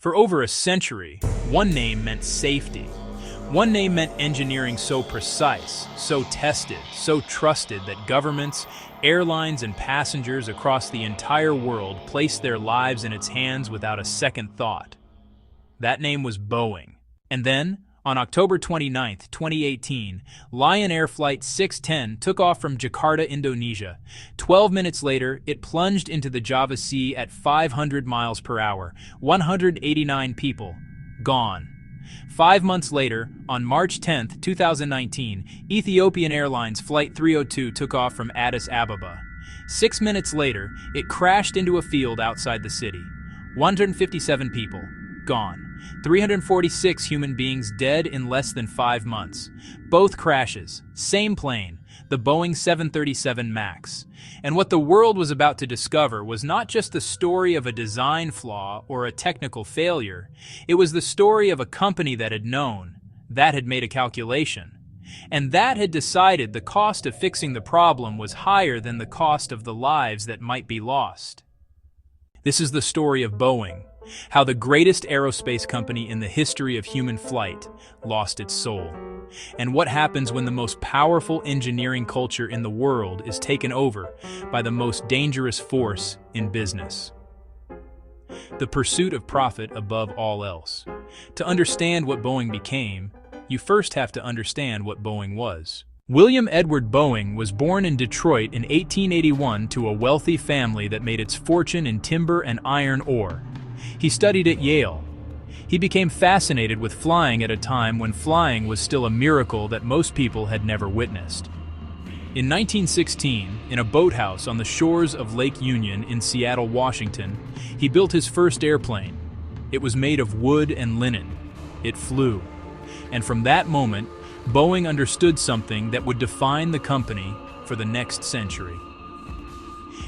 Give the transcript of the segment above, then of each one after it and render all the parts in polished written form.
For over a century, one name meant safety. One name meant engineering so precise, so tested, so trusted that governments, airlines, and passengers across the entire world placed their lives in its hands without a second thought. That name was Boeing. And then, on October 29, 2018, Lion Air Flight 610 took off from Jakarta, Indonesia. 12 minutes later, it plunged into the Java Sea at 500 miles per hour. 189 people gone. 5 months later, on March 10, 2019, Ethiopian Airlines Flight 302 took off from Addis Ababa. 6 minutes later, it crashed into a field outside the city. 157 people gone. 346 human beings dead in less than 5 months. Both crashes, same plane, the Boeing 737 MAX. And what the world was about to discover was not just the story of a design flaw or a technical failure. It was the story of a company that had known, that had made a calculation, and that had decided the cost of fixing the problem was higher than the cost of the lives that might be lost. This is the story of Boeing, how the greatest aerospace company in the history of human flight lost its soul, and what happens when the most powerful engineering culture in the world is taken over by the most dangerous force in business. The pursuit of profit above all else. To understand what Boeing became, you first have to understand what Boeing was. William Edward Boeing was born in Detroit in 1881 to a wealthy family that made its fortune in timber and iron ore. He studied at Yale. He became fascinated with flying at a time when flying was still a miracle that most people had never witnessed. In 1916, in a boathouse on the shores of Lake Union in Seattle, Washington, he built his first airplane. It was made of wood and linen. It flew. And from that moment, Boeing understood something that would define the company for the next century.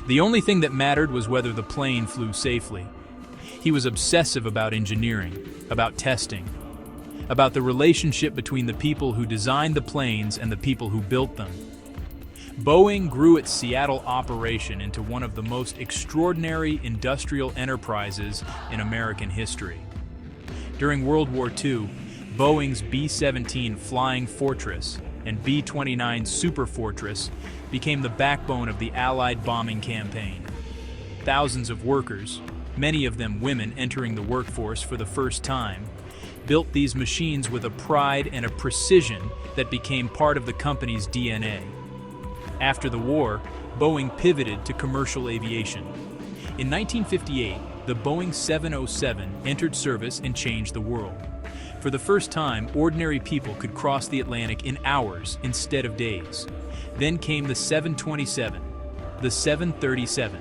The only thing that mattered was whether the plane flew safely. He was obsessive about engineering, about testing, about the relationship between the people who designed the planes and the people who built them. Boeing grew its Seattle operation into one of the most extraordinary industrial enterprises in American history. During World War II, Boeing's B-17 Flying Fortress and B-29 Super Fortress became the backbone of the Allied bombing campaign. Thousands of workers, many of them women entering the workforce for the first time, built these machines with a pride and a precision that became part of the company's DNA. After the war, Boeing pivoted to commercial aviation. In 1958, the Boeing 707 entered service and changed the world. For the first time, ordinary people could cross the Atlantic in hours instead of days. Then came the 727, the 737,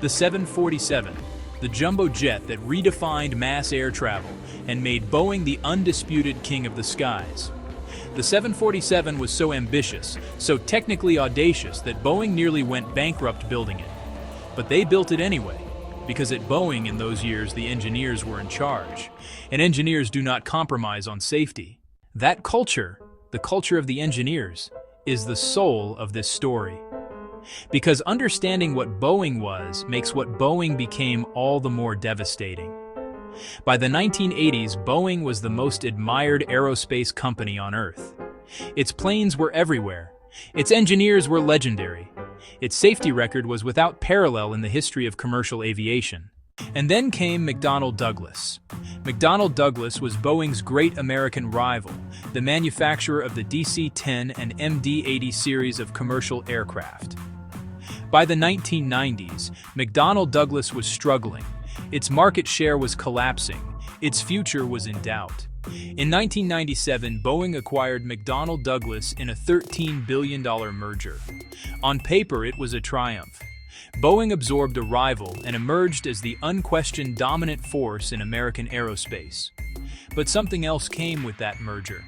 the 747, the jumbo jet that redefined mass air travel and made Boeing the undisputed king of the skies. The 747 was so ambitious, so technically audacious that Boeing nearly went bankrupt building it. But they built it anyway, because at Boeing in those years the engineers were in charge, and engineers do not compromise on safety. That culture, the culture of the engineers, is the soul of this story. Because understanding what Boeing was makes what Boeing became all the more devastating. By the 1980s, Boeing was the most admired aerospace company on Earth. Its planes were everywhere. Its engineers were legendary. Its safety record was without parallel in the history of commercial aviation. And then came McDonnell Douglas. McDonnell Douglas was Boeing's great American rival, the manufacturer of the DC-10 and MD-80 series of commercial aircraft. By the 1990s, McDonnell Douglas was struggling. Its market share was collapsing. Its future was in doubt. In 1997, Boeing acquired McDonnell Douglas in a $13 billion merger. On paper, it was a triumph. Boeing absorbed a rival and emerged as the unquestioned dominant force in American aerospace. But something else came with that merger.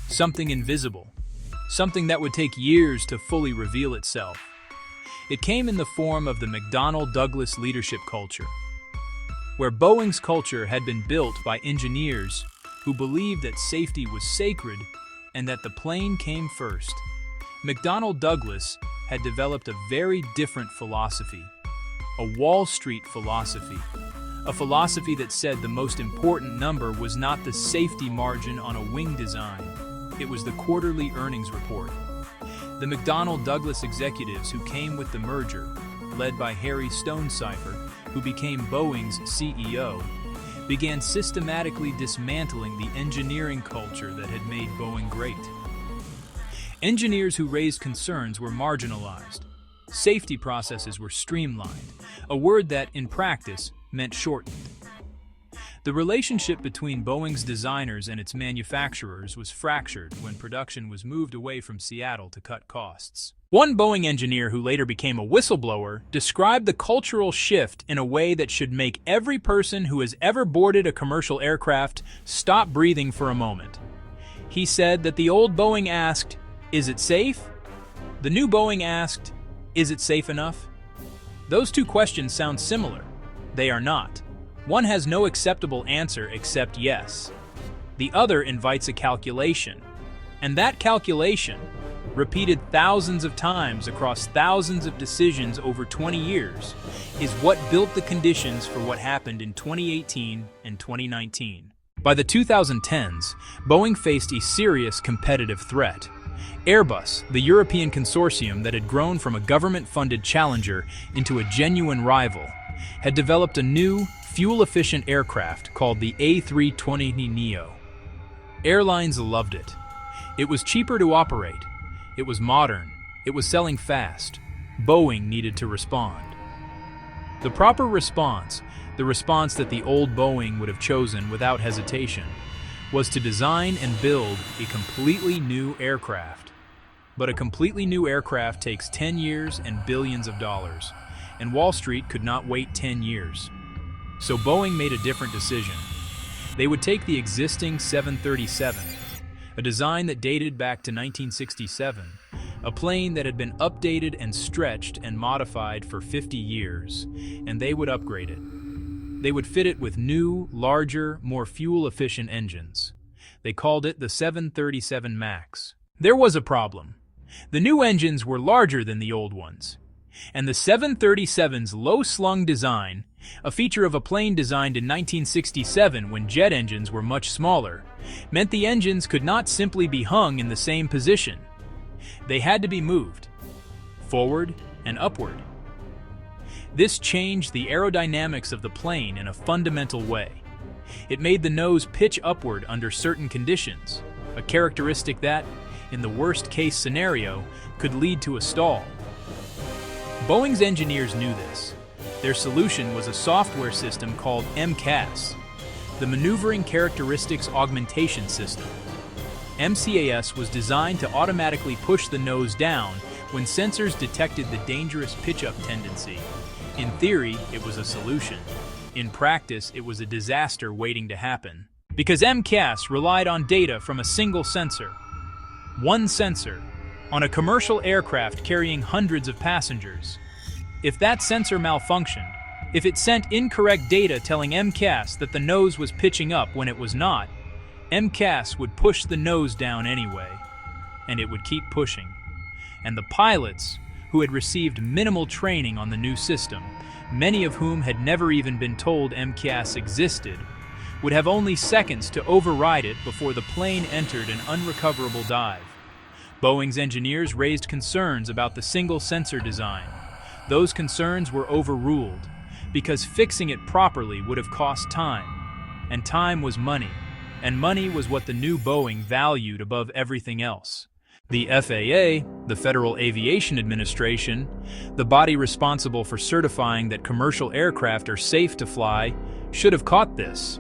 Something invisible. Something that would take years to fully reveal itself. It came in the form of the McDonnell Douglas leadership culture, where Boeing's culture had been built by engineers who believed that safety was sacred and that the plane came first. McDonnell Douglas had developed a very different philosophy, a Wall Street philosophy, a philosophy that said the most important number was not the safety margin on a wing design, it was the quarterly earnings report. The McDonnell Douglas executives who came with the merger, led by Harry Stonecipher, who became Boeing's CEO, began systematically dismantling the engineering culture that had made Boeing great. Engineers who raised concerns were marginalized. Safety processes were streamlined, a word that, in practice, meant shortened. The relationship between Boeing's designers and its manufacturers was fractured when production was moved away from Seattle to cut costs. One Boeing engineer who later became a whistleblower described the cultural shift in a way that should make every person who has ever boarded a commercial aircraft stop breathing for a moment. He said that the old Boeing asked, "Is it safe?" The new Boeing asked, "Is it safe enough?" Those two questions sound similar. They are not. One has no acceptable answer except yes. The other invites a calculation. And that calculation, repeated thousands of times across thousands of decisions over 20 years, is what built the conditions for what happened in 2018 and 2019. By the 2010s, Boeing faced a serious competitive threat. Airbus, the European consortium that had grown from a government-funded challenger into a genuine rival, had developed a new, fuel-efficient aircraft called the A320neo. Airlines loved it. It was cheaper to operate. It was modern. It was selling fast. Boeing needed to respond. The proper response, the response that the old Boeing would have chosen without hesitation, was to design and build a completely new aircraft. But a completely new aircraft takes 10 years and billions of dollars, and Wall Street could not wait 10 years. So Boeing made a different decision. They would take the existing 737, a design that dated back to 1967, a plane that had been updated and stretched and modified for 50 years, and they would upgrade it. They would fit it with new, larger, more fuel-efficient engines. They called it the 737 MAX. There was a problem. The new engines were larger than the old ones, and the 737's low-slung design, a feature of a plane designed in 1967 when jet engines were much smaller, meant the engines could not simply be hung in the same position. They had to be moved, forward and upward. This changed the aerodynamics of the plane in a fundamental way. It made the nose pitch upward under certain conditions, a characteristic that, in the worst-case scenario, could lead to a stall. Boeing's engineers knew this. Their solution was a software system called MCAS, the Maneuvering Characteristics Augmentation System. MCAS was designed to automatically push the nose down when sensors detected the dangerous pitch-up tendency. In theory, it was a solution. In practice, it was a disaster waiting to happen, because MCAS relied on data from a single sensor. One sensor, on a commercial aircraft carrying hundreds of passengers. If that sensor malfunctioned, if it sent incorrect data telling MCAS that the nose was pitching up when it was not, MCAS would push the nose down anyway, and it would keep pushing. And the pilots, who had received minimal training on the new system, many of whom had never even been told MCAS existed, would have only seconds to override it before the plane entered an unrecoverable dive. Boeing's engineers raised concerns about the single sensor design. Those concerns were overruled, because fixing it properly would have cost time, and time was money, and money was what the new Boeing valued above everything else. The FAA, the Federal Aviation Administration, the body responsible for certifying that commercial aircraft are safe to fly, should have caught this.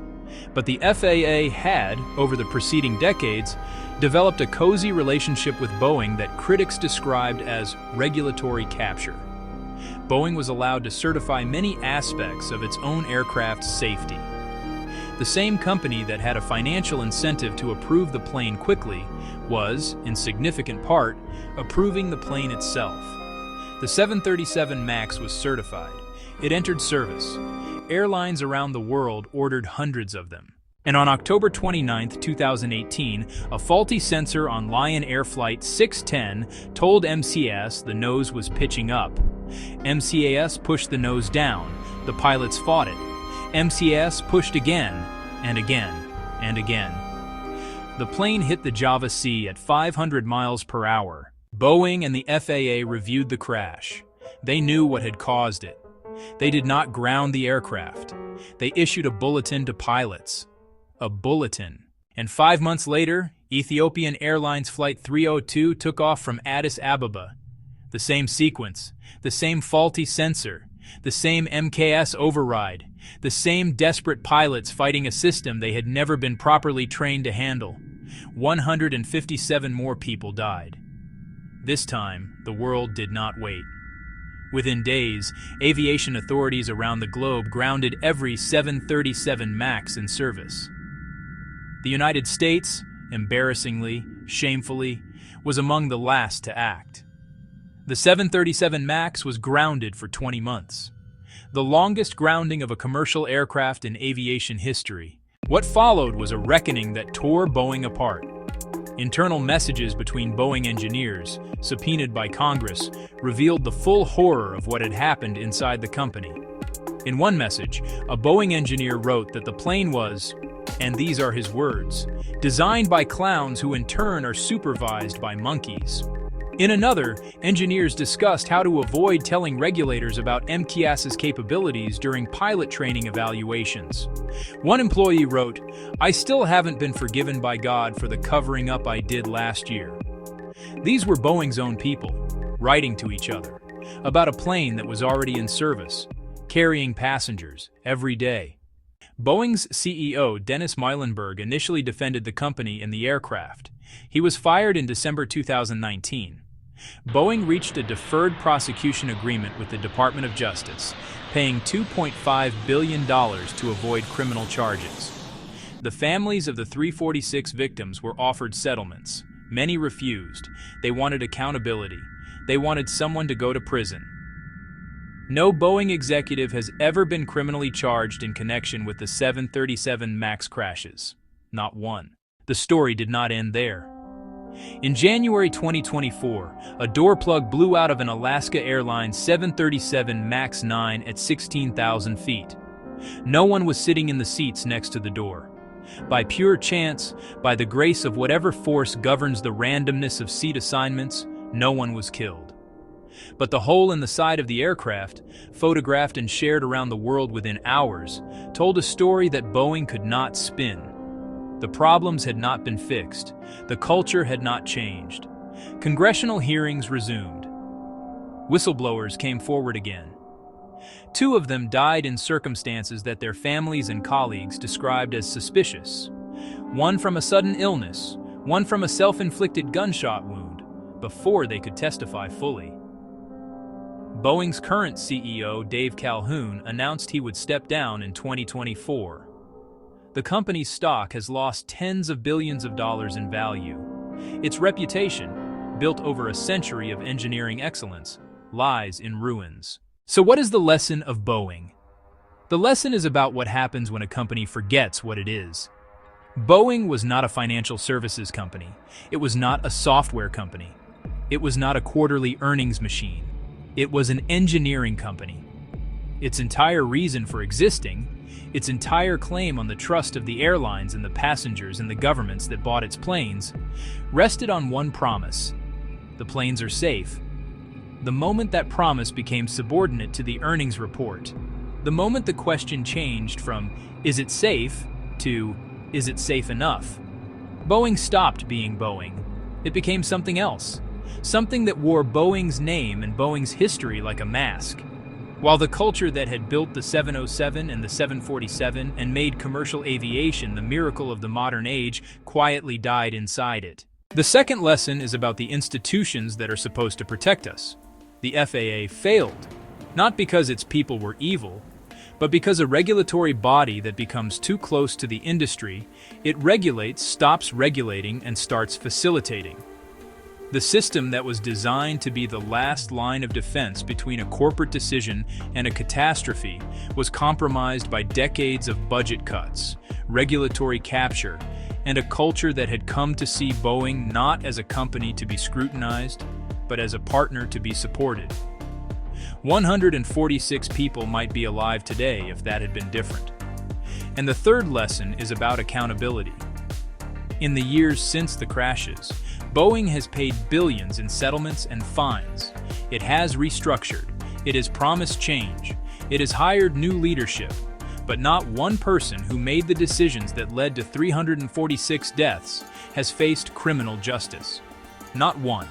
But the FAA had, over the preceding decades, developed a cozy relationship with Boeing that critics described as regulatory capture. Boeing was allowed to certify many aspects of its own aircraft's safety. The same company that had a financial incentive to approve the plane quickly was, in significant part, approving the plane itself. The 737 MAX was certified. It entered service. Airlines around the world ordered hundreds of them. And on October 29, 2018, a faulty sensor on Lion Air Flight 610 told MCAS the nose was pitching up. MCAS pushed the nose down. The pilots fought it. MCAS pushed again and again and again. The plane hit the Java Sea at 500 miles per hour. Boeing and the FAA reviewed the crash. They knew what had caused it. They did not ground the aircraft. They issued a bulletin to pilots. A bulletin. And 5 months later, Ethiopian Airlines Flight 302 took off from Addis Ababa. The same sequence, the same faulty sensor, the same MCAS override, the same desperate pilots fighting a system they had never been properly trained to handle. 157 more people died. This time, the world did not wait. Within days, aviation authorities around the globe grounded every 737 MAX in service. The United States, embarrassingly, shamefully, was among the last to act. The 737 MAX was grounded for 20 months, the longest grounding of a commercial aircraft in aviation history. What followed was a reckoning that tore Boeing apart. Internal messages between Boeing engineers, subpoenaed by Congress, revealed the full horror of what had happened inside the company. In one message, a Boeing engineer wrote that the plane was, and these are his words, designed by clowns who in turn are supervised by monkeys. In another, engineers discussed how to avoid telling regulators about MCAS's capabilities during pilot training evaluations. One employee wrote, "I still haven't been forgiven by God for the covering up I did last year." These were Boeing's own people, writing to each other, about a plane that was already in service, carrying passengers every day. Boeing's CEO, Dennis Muilenburg, initially defended the company and the aircraft. He was fired in December 2019. Boeing reached a deferred prosecution agreement with the Department of Justice, paying $2.5 billion to avoid criminal charges. The families of the 346 victims were offered settlements. Many refused. They wanted accountability. They wanted someone to go to prison. No Boeing executive has ever been criminally charged in connection with the 737 MAX crashes. Not one. The story did not end there. In January 2024, a door plug blew out of an Alaska Airlines 737 MAX 9 at 16,000 feet. No one was sitting in the seats next to the door. By pure chance, by the grace of whatever force governs the randomness of seat assignments, no one was killed. But the hole in the side of the aircraft, photographed and shared around the world within hours, told a story that Boeing could not spin. The problems had not been fixed. The culture had not changed. Congressional hearings resumed. Whistleblowers came forward again. 2 of them died in circumstances that their families and colleagues described as suspicious. One from a sudden illness, one from a self-inflicted gunshot wound, before they could testify fully. Boeing's current CEO, Dave Calhoun, announced he would step down in 2024. The company's stock has lost tens of billions of dollars in value. Its reputation, built over a century of engineering excellence, lies in ruins. So what is the lesson of Boeing? The lesson is about what happens when a company forgets what it is. Boeing was not a financial services company. It was not a software company. It was not a quarterly earnings machine. It was an engineering company. Its entire reason for existing, its entire claim on the trust of the airlines and the passengers and the governments that bought its planes, rested on one promise: the planes are safe. The moment that promise became subordinate to the earnings report, the moment the question changed from "is it safe" to "is it safe enough," Boeing stopped being Boeing. It became something else, something that wore Boeing's name and Boeing's history like a mask. While the culture that had built the 707 and the 747 and made commercial aviation the miracle of the modern age quietly died inside it. The second lesson is about the institutions that are supposed to protect us. The FAA failed, not because its people were evil, but because a regulatory body that becomes too close to the industry, it regulates, stops regulating, and starts facilitating. The system that was designed to be the last line of defense between a corporate decision and a catastrophe was compromised by decades of budget cuts, regulatory capture, and a culture that had come to see Boeing not as a company to be scrutinized, but as a partner to be supported. 146 people might be alive today if that had been different. And the third lesson is about accountability. In the years since the crashes, Boeing has paid billions in settlements and fines. It has restructured. It has promised change. It has hired new leadership. But not one person who made the decisions that led to 346 deaths has faced criminal justice. Not one.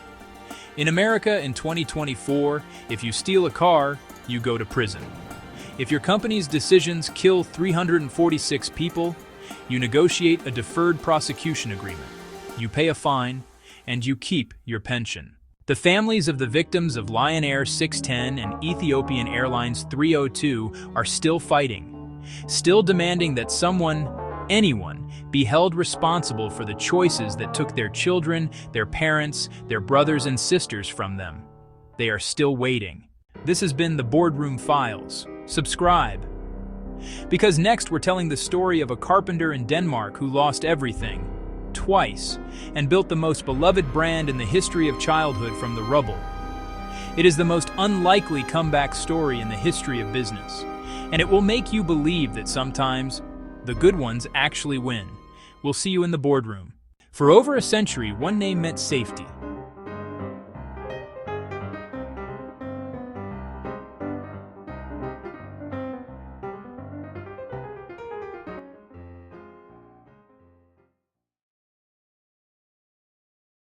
In America in 2024, if you steal a car, you go to prison. If your company's decisions kill 346 people, you negotiate a deferred prosecution agreement. You pay a fine, and you keep your pension. The families of the victims of Lion Air 610 and Ethiopian Airlines 302 are still fighting, still demanding that someone, anyone, be held responsible for the choices that took their children, their parents, their brothers and sisters from them. They are still waiting. This has been the Boardroom Files. Subscribe. Because next we're telling the story of a carpenter in Denmark who lost everything, twice, and built the most beloved brand in the history of childhood from the rubble. It is the most unlikely comeback story in the history of business, and it will make you believe that sometimes the good ones actually win. We'll see you in the boardroom. For over a century, one name meant safety.